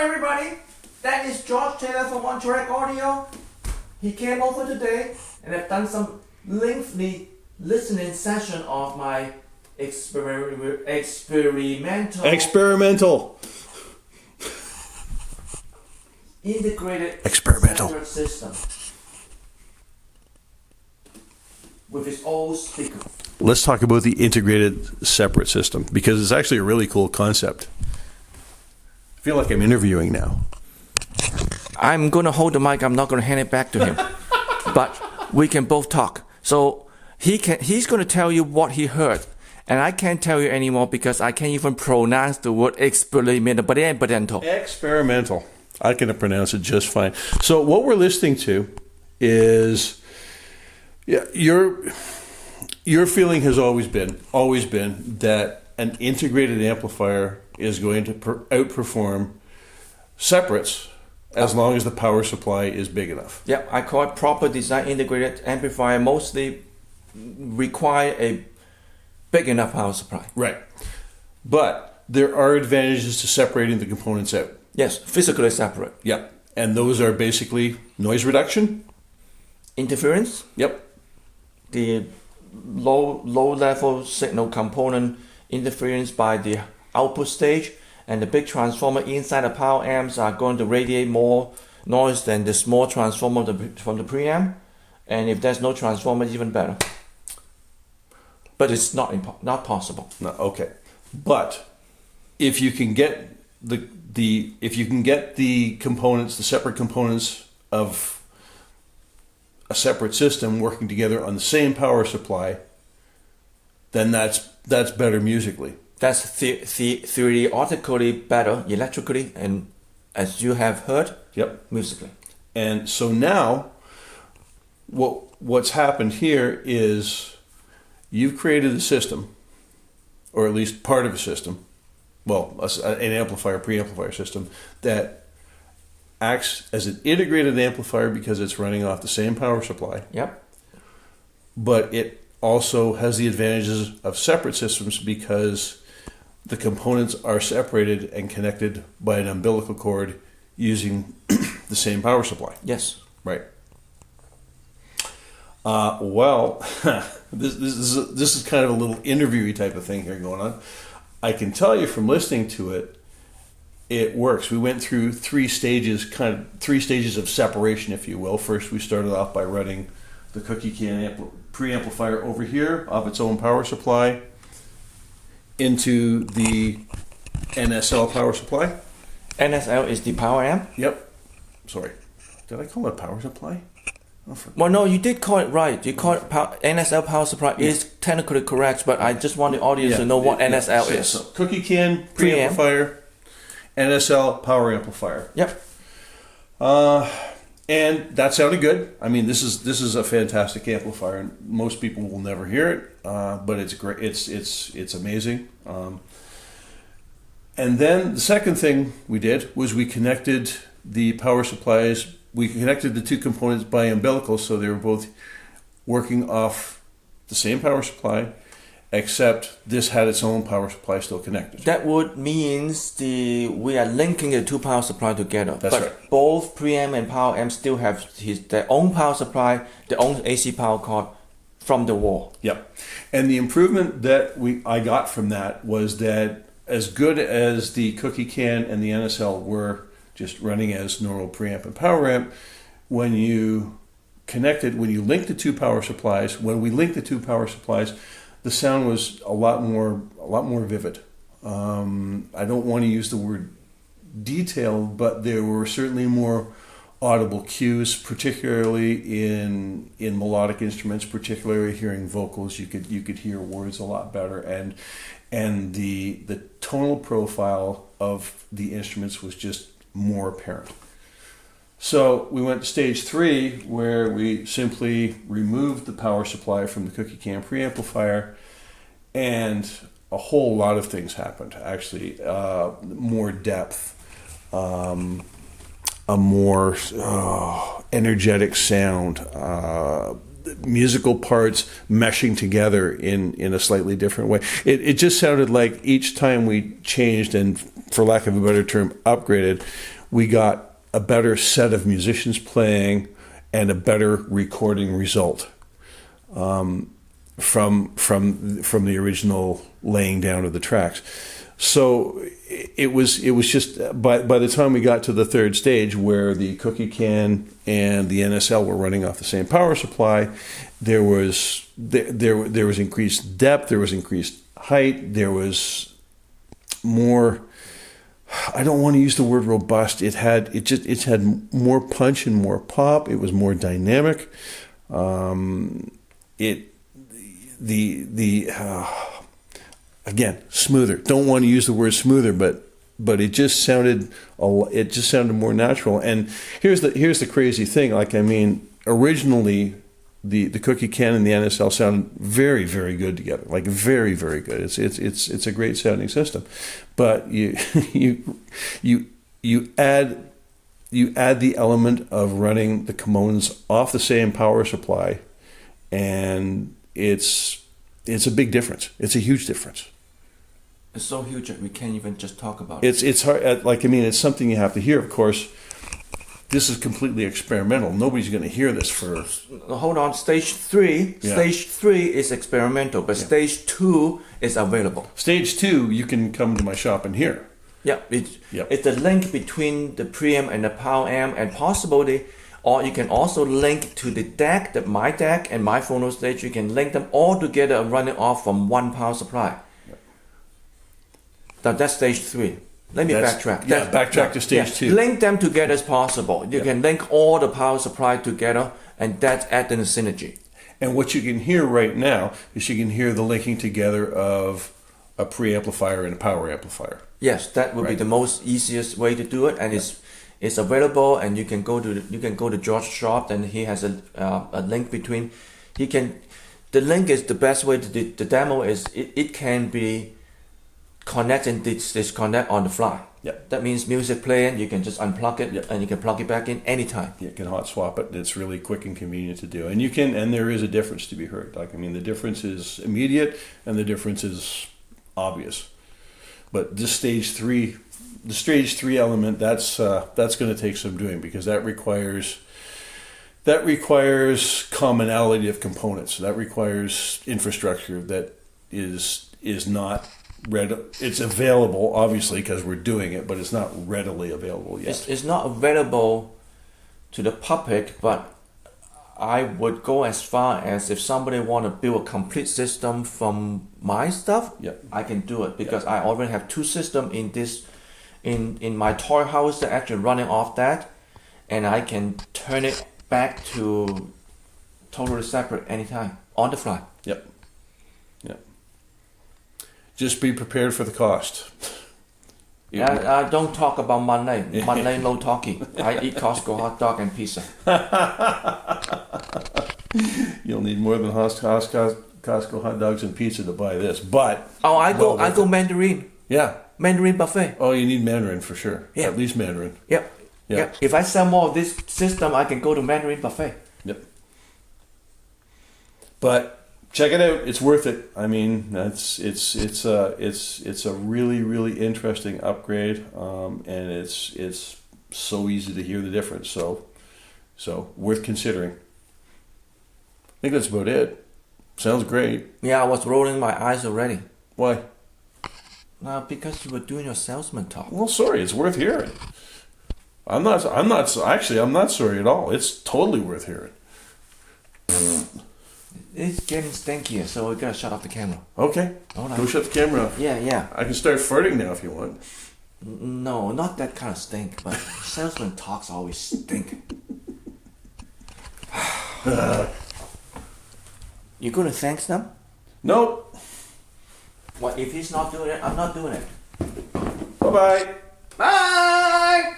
everybody. That is George Taylor from One Track Audio. He came over today and I've done some lengthy listening session of my experimental integrated separate system with its old speaker. Let's talk about the integrated separate system, because it's actually a really cool concept. I feel like I'm interviewing now. I'm going to hold the mic. I'm not going to hand it back to him. But we can both talk. So he's going to tell you what he heard. And I can't tell you anymore because I can't even pronounce the word experimental. Experimental. I can pronounce it just fine. So what we're listening to is your feeling has always been that an integrated amplifier is going to outperform separates as long as the power supply is big enough. Yeah, I call it proper design integrated amplifier. Mostly require a big enough power supply. Right. But there are advantages to separating the components out. Yes, physically separate. Yeah. And those are basically noise reduction. Interference. Yep. The low level signal component interference by the output stage, and the big transformer inside the power amps are going to radiate more noise than the small transformer from the preamp. And if there's no transformer, even better. But it's not possible. No, okay. But if you can get the components, the separate components of a separate system working together on the same power supply, then that's better musically. That's theoretically better electrically, and as you have heard, musically. And so now, what's happened here is you've created a system, or at least part of a system, well, an amplifier, preamplifier system, that acts as an integrated amplifier because it's running off the same power supply. Yep. But it also has the advantages of separate systems because the components are separated and connected by an umbilical cord using the same power supply. Yes. Right. Well, this is kind of a little interviewy type of thing here going on. I can tell you from listening to it, it works. We went through three stages of separation, if you will. First, we started off by running the cookie can preamplifier over here off its own power supply into the NSL power supply. NSL is the power amp? Yep. Sorry. Did I call it power supply? Well, no, you did call it right. You call it NSL power supply is technically correct, but I just want the audience to know what NSL is. So cookie can preamplifier, NSL power amplifier. Yep. And that sounded good. I mean, this is a fantastic amplifier, and most people will never hear it, but it's great. It's amazing. And then the second thing we did was we connected the power supplies. We connected the two components by umbilical, so they were both working off the same power supply, except this had its own power supply still connected. That would means we are linking the two power supply together. That's right. But both preamp and power amp still have their own power supply, their own AC power cord from the wall. Yep. And the improvement that I got from that was that as good as the cookie can and the NSL were just running as normal preamp and power amp, when you link the two power supplies, the sound was a lot more vivid. I don't want to use the word detailed, but there were certainly more audible cues, particularly in melodic instruments, particularly hearing vocals. You could hear words a lot better, and the tonal profile of the instruments was just more apparent. So we went to stage 3, where we simply removed the power supply from the cookie can preamplifier, and a whole lot of things happened. Actually, more depth, a more energetic sound, musical parts meshing together in a slightly different way. It just sounded like each time we changed and, for lack of a better term, upgraded, we got a better set of musicians playing and a better recording result from the original laying down of the tracks. So it was just by the time we got to the third stage, where the cookie can and the NSL were running off the same power supply, there was increased depth, there was increased height, there was more. I don't want to use the word robust. It had more punch and more pop. It was more dynamic. Again, smoother. Don't want to use the word smoother, but it just sounded more natural. And here's the crazy thing. Like, I mean, originally the cookie can and the NSL sounded very, very good together. Like, very, very good. It's a great sounding system. But you add the element of running the Camones off the same power supply, and it's a big difference. It's a huge difference. It's so huge that we can't even just talk about it. It's hard. Like, I mean, it's something you have to hear. Of course, this is completely experimental. Nobody's going to hear this for. Hold on, stage 3. Yeah. Stage 3 is experimental, but stage 2 is available. Stage 2, you can come to my shop and hear. Yeah, it's the link between the preamp and the power amp, and possibly, or you can also link to the deck, my deck and my phono stage. You can link them all together and run it off from one power supply. That's stage 3. Let me backtrack. Backtrack to stage 2. Link them together as possible. You can link all the power supply together, and that's adding a synergy. And what you can hear right now is you can hear the linking together of a preamplifier and a power amplifier. Yes, that would be the most easiest way to do it, and it's available. And you can go to George's shop, and he has a link between. The link is the best way to do the demo. Is it can be connect and disconnect on the fly. Yeah. That means music playing, you can just unplug it and you can plug it back in anytime. You can hot swap it. It's really quick and convenient to do. And there is a difference to be heard. Like, I mean, the difference is immediate and the difference is obvious. But this stage 3, the stage 3 element, that's going to take some doing, because that requires commonality of components. That requires infrastructure that is not it's available, obviously, because we're doing it, but it's not readily available yet. It's not available to the public, but I would go as far as if somebody want to build a complete system from my stuff, I can do it, because I already have 2 systems in my toy house that actually running off that, and I can turn it back to totally separate anytime on the fly. Yep. Just be prepared for the cost. Don't talk about Monday. Monday no talking. I eat Costco hot dog and pizza. You'll need more than Costco hot dogs and pizza to buy this, but I go Mandarin. Yeah, Mandarin buffet. Oh, you need Mandarin for sure. Yeah. At least Mandarin. Yep. If I sell more of this system, I can go to Mandarin buffet. Yep. But check it out; it's worth it. I mean, it's a really, really interesting upgrade, and it's so easy to hear the difference. So worth considering. I think that's about it. Sounds great. Yeah, I was rolling my eyes already. Why? Because you were doing your salesman talk. Well, sorry, it's worth hearing. I'm not sorry at all. It's totally worth hearing. It's getting stinkier, so we gotta shut off the camera. Okay. Hold on. Go shut the camera off. Yeah. I can start farting now if you want. No, not that kind of stink, but salesman talks always stink. You gonna thank them? Nope. Well, if he's not doing it, I'm not doing it. Bye-bye. Bye!